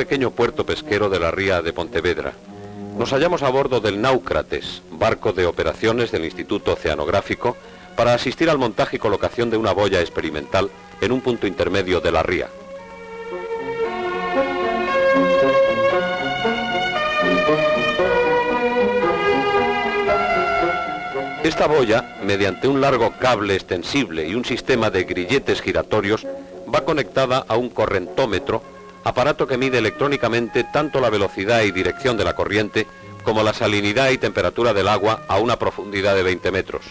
pequeño puerto pesquero de la ría de Pontevedra. Nos hallamos a bordo del Náucrates, barco de operaciones del Instituto Oceanográfico, para asistir al montaje y colocación de una boya experimental en un punto intermedio de la ría. Esta boya, mediante un largo cable extensible y un sistema de grilletes giratorios, va conectada a un correntómetro, aparato que mide electrónicamente tanto la velocidad y dirección de la corriente como la salinidad y temperatura del agua a una profundidad de 20 metros.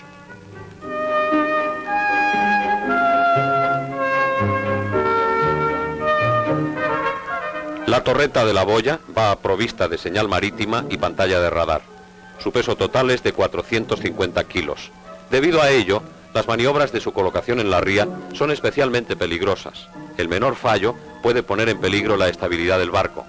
La torreta de la boya va provista de señal marítima y pantalla de radar. Su peso total es de 450 kilos. Debido a ello, las maniobras de su colocación en la ría son especialmente peligrosas. El menor fallo puede poner en peligro la estabilidad del barco.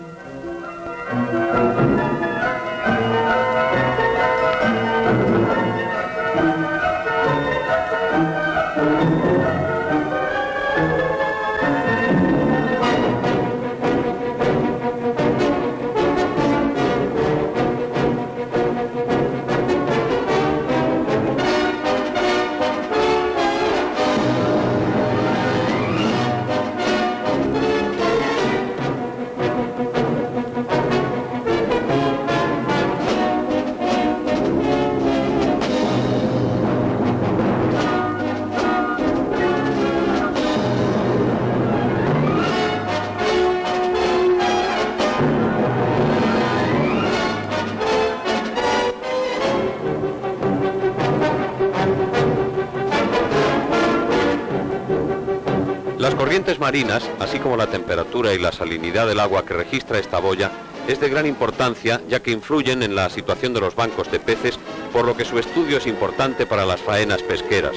Las corrientes marinas, así como la temperatura y la salinidad del agua que registra esta boya, es de gran importancia ya que influyen en la situación de los bancos de peces, por lo que su estudio es importante para las faenas pesqueras.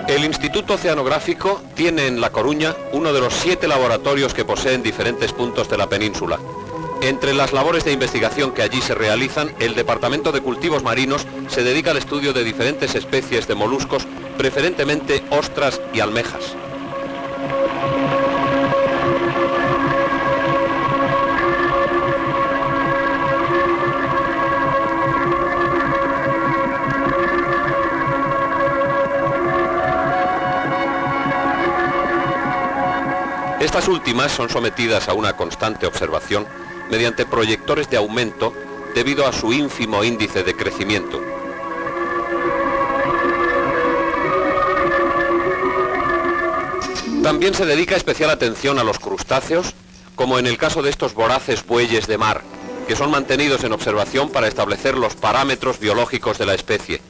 El Instituto Oceanográfico tiene en La Coruña uno de los 7 laboratorios que posee en diferentes puntos de la península. Entre las labores de investigación que allí se realizan, el Departamento de Cultivos Marinos se dedica al estudio de diferentes especies de moluscos, preferentemente ostras y almejas. Estas últimas son sometidas a una constante observación mediante proyectores de aumento debido a su ínfimo índice de crecimiento. También se dedica especial atención a los crustáceos, como en el caso de estos voraces bueyes de mar, que son mantenidos en observación para establecer los parámetros biológicos de la especie.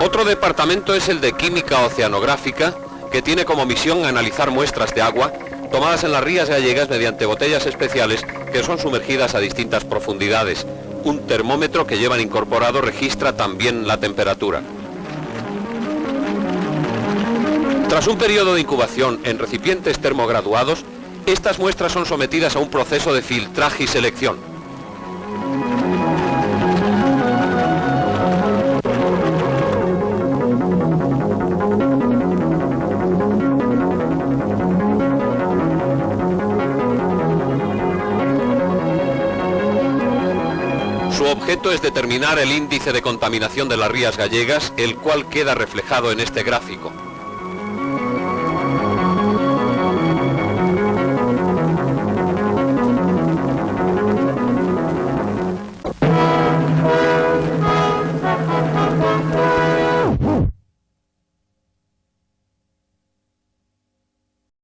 Otro departamento es el de Química Oceanográfica, que tiene como misión analizar muestras de agua tomadas en las rías gallegas mediante botellas especiales que son sumergidas a distintas profundidades. Un termómetro que llevan incorporado registra también la temperatura. Tras un periodo de incubación en recipientes termograduados, estas muestras son sometidas a un proceso de filtraje y selección. Su objeto es determinar el índice de contaminación de las rías gallegas, el cual queda reflejado en este gráfico.